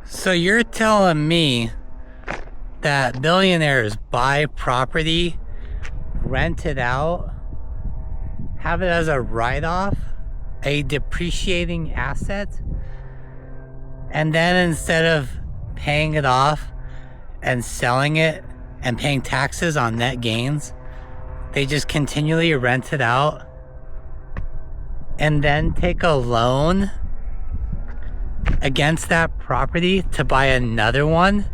So you're telling me that billionaires buy property, rent it out, have it as a write-off, a depreciating asset, and then instead of paying it off and selling it and paying taxes on net gains, they just continually rent it out and then take a loan against that property to buy another one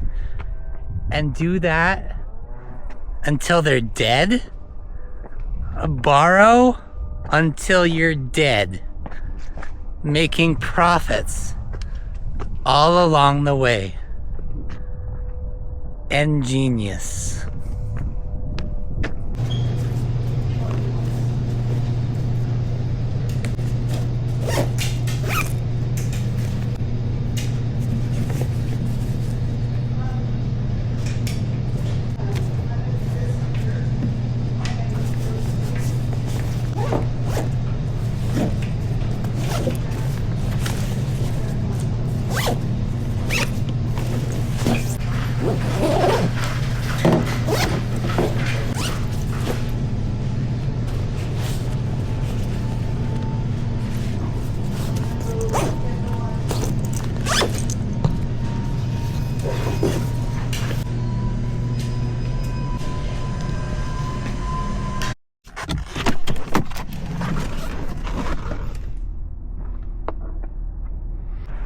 and do that until they're dead? Borrow until you're dead, making profits all along the way. Ingenious.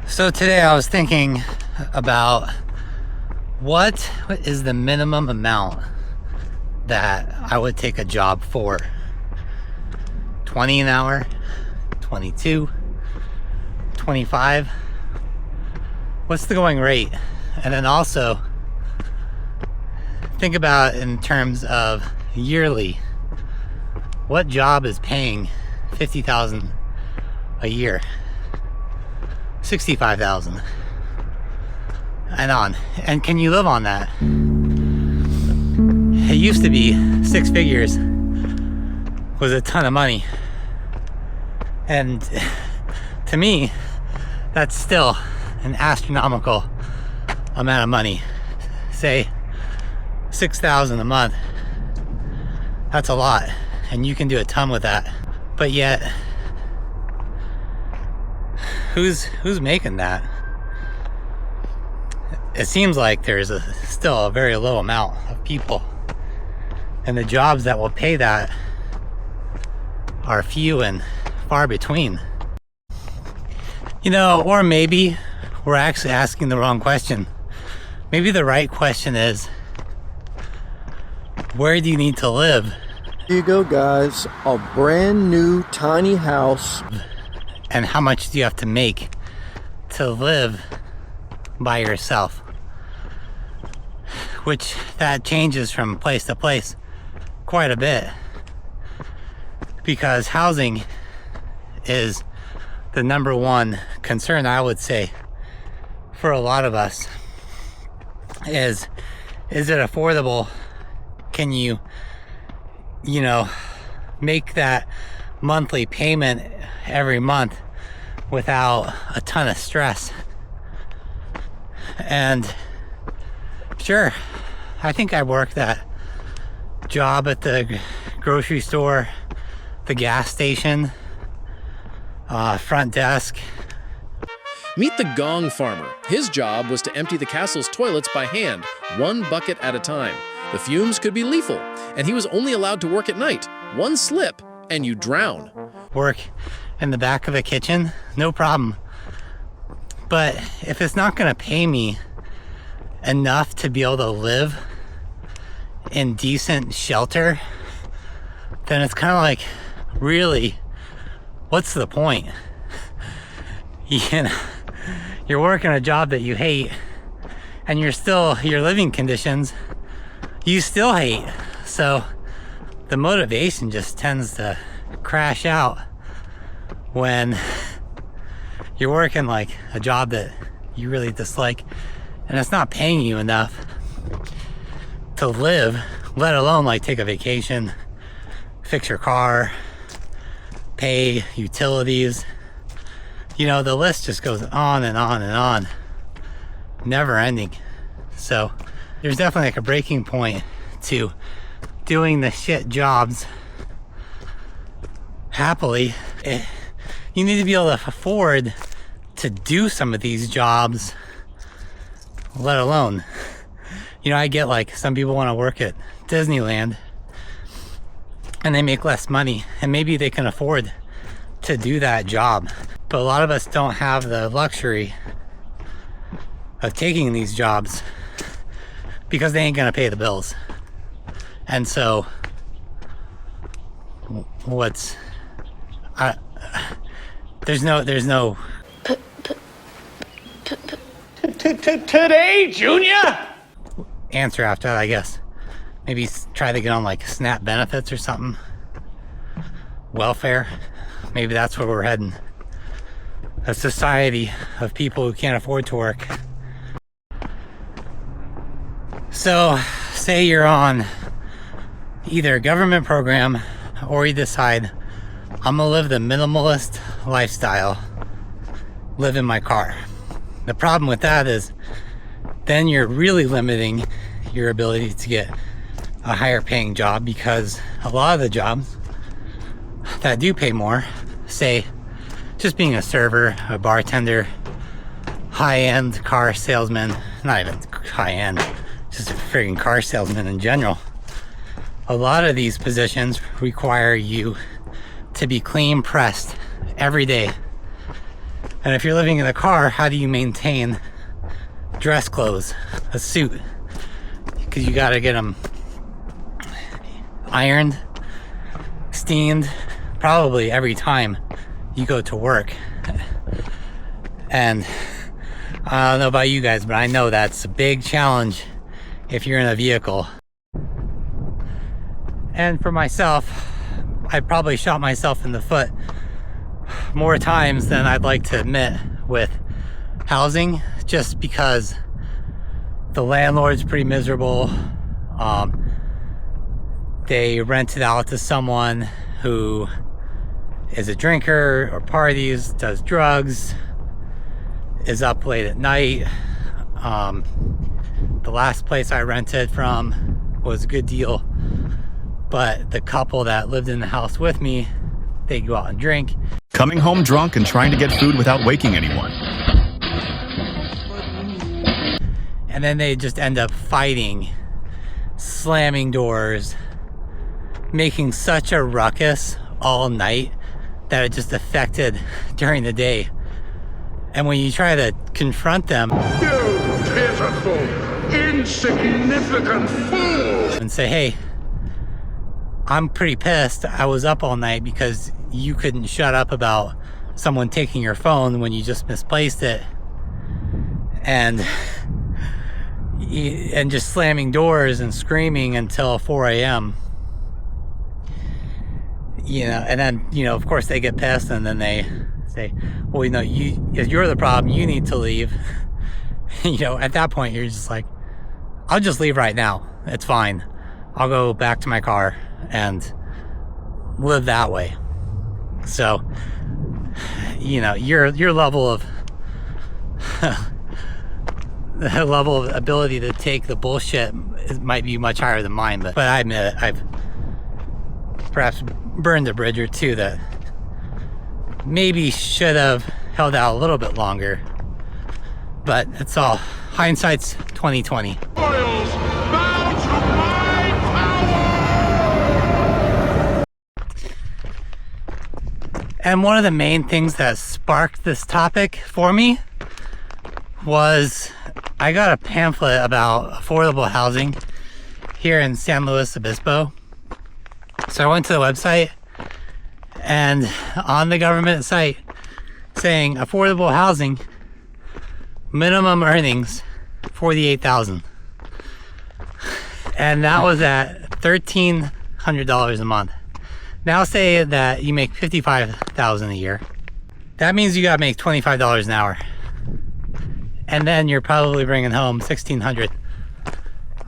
So today I was thinking about what is the minimum amount that I would take a job for. 20 an hour, 22, 25. What's the going rate? And then also think about in terms of yearly. What job is paying $50,000 a year? 65,000 and on, and can you live on that? It used to be 6 figures was a ton of money, and to me that's still an astronomical amount of money. Say 6,000 a month, that's a lot, and you can do a ton with that, but yet who's making that? It seems like there's still a very low amount of people, and the jobs that will pay that are few and far between. You know, or maybe we're actually asking the wrong question. Maybe the right question is, where do you need to live? Here you go, guys, a brand new tiny house. And how much do you have to make to live by yourself? Which that changes from place to place quite a bit, because housing is the number one concern, I would say, for a lot of us. Is it affordable? Can you make that monthly payment every month without a ton of stress? And sure, I think I worked that job at the grocery store, the gas station, front desk. Meet the gong farmer. His job was to empty the castle's toilets by hand, one bucket at a time. The fumes could be lethal, and he was only allowed to work at night. One slip, and you drown. Work in the back of a kitchen, no problem. But if it's not gonna pay me enough to be able to live in decent shelter, then it's kind of like, really, what's the point? You're working a job that you hate, and your living conditions you still hate. So the motivation just tends to crash out when you're working like a job that you really dislike and it's not paying you enough to live, let alone like take a vacation, fix your car, pay utilities, You know, the list just goes on and on and on, never ending. So there's definitely like a breaking point to doing the shit jobs happily. You need to be able to afford to do some of these jobs, let alone, you know, I get like some people want to work at Disneyland and they make less money and maybe they can afford to do that job. But a lot of us don't have the luxury of taking these jobs because they ain't gonna pay the bills. And so there's no Today, Junior? answer after that, I guess. Maybe try to get on like SNAP benefits or something. Welfare. Maybe that's where we're heading. A society of people who can't afford to work. So, say you're on either a government program or you decide, I'm gonna live the minimalist lifestyle, live in my car. The problem with that is then you're really limiting your ability to get a higher paying job, because a lot of the jobs that do pay more, say just being a server, a bartender, high-end car salesman, not even high-end, just a friggin' car salesman in general. A lot of these positions require you to be clean pressed every day. And if you're living in a car, how do you maintain dress clothes, a suit? Because you gotta get them ironed, steamed, probably every time you go to work. And I don't know about you guys, but I know that's a big challenge if you're in a vehicle. And for myself, I probably shot myself in the foot more times than I'd like to admit with housing, just because the landlord's pretty miserable. They rent it out to someone who is a drinker or parties, does drugs, is up late at night. The last place I rented from was a good deal, but the couple that lived in the house with me, they go out and drink. Coming home drunk and trying to get food without waking anyone. And then they just end up fighting, slamming doors, making such a ruckus all night that it just affected during the day. And when you try to confront them, You pitiful, insignificant fool! and say, hey, I'm pretty pissed. I was up all night because you couldn't shut up about someone taking your phone when you just misplaced it. And just slamming doors and screaming until 4 a.m. You know, and then, you know, of course they get pissed and then they say, well, you know, if you're the problem, you need to leave. You know, at that point, you're just like, I'll just leave right now. It's fine. I'll go back to my car and live that way. So, you know, your level of the level of ability to take the bullshit might be much higher than mine, but I admit it, I've perhaps burned a bridge or two that maybe should have held out a little bit longer. But it's all hindsight's 2020. Boils bow to my power! And one of the main things that sparked this topic for me was I got a pamphlet about affordable housing here in San Luis Obispo. So I went to the website, and on the government site saying affordable housing, minimum earnings $48,000, and that was at $1,300 a month. Now say that you make $55,000 a year. That means you gotta make $25 an hour, and then you're probably bringing home $1,600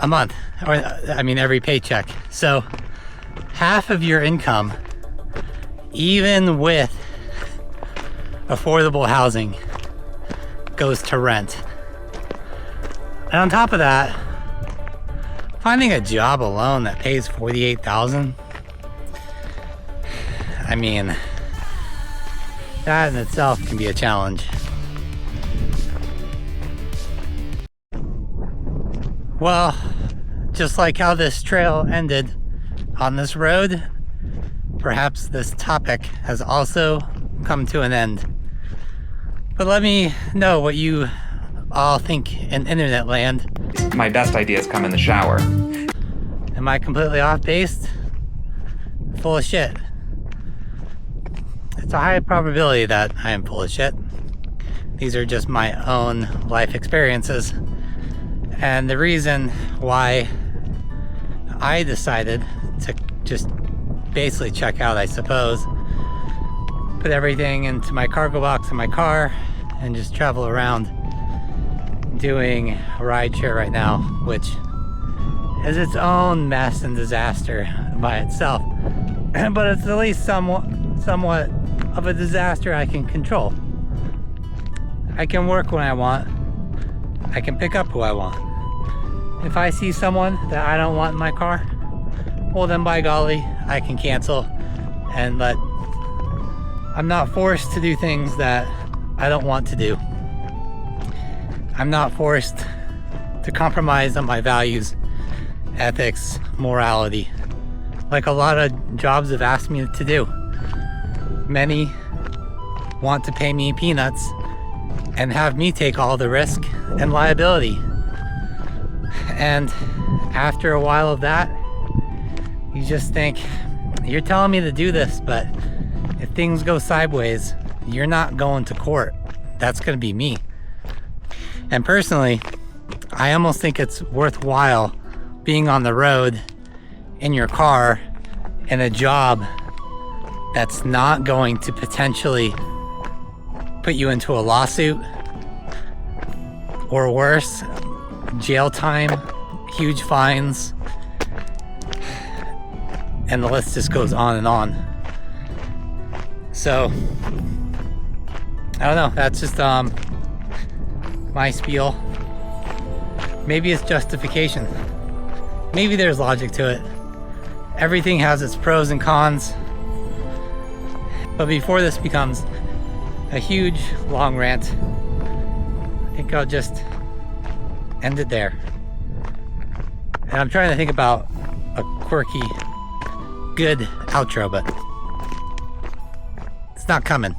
a month, or I mean every paycheck. So half of your income, even with affordable housing goes to rent. And on top of that, finding a job alone that pays $48,000, I mean, that in itself can be a challenge. Well, just like how this trail ended on this road, perhaps this topic has also come to an end. But let me know what you all think in internet land. My best ideas come in the shower. Am I completely off base? Full of shit. It's a high probability that I am full of shit. These are just my own life experiences. And the reason why I decided to just basically check out, I suppose, put everything into my cargo box in my car and just travel around doing rideshare right now, which is its own mess and disaster by itself. But it's at least somewhat of a disaster I can control. I can work when I want. I can pick up who I want. If I see someone that I don't want in my car, well then by golly, I can cancel and let... I'm not forced to do things that I don't want to do. I'm not forced to compromise on my values, ethics, morality, like a lot of jobs have asked me to do. Many want to pay me peanuts and have me take all the risk and liability. And after a while of that, you just think, you're telling me to do this, but if things go sideways, you're not going to court. That's going to be me. And personally, I almost think it's worthwhile being on the road in your car in a job that's not going to potentially put you into a lawsuit or worse, jail time, huge fines, and the list just goes on and on. So, I don't know, that's just my spiel. Maybe it's justification. Maybe there's logic to it. Everything has its pros and cons. But before this becomes a huge, long rant, I think I'll just end it there. And I'm trying to think about a quirky, good outro, but it's not coming.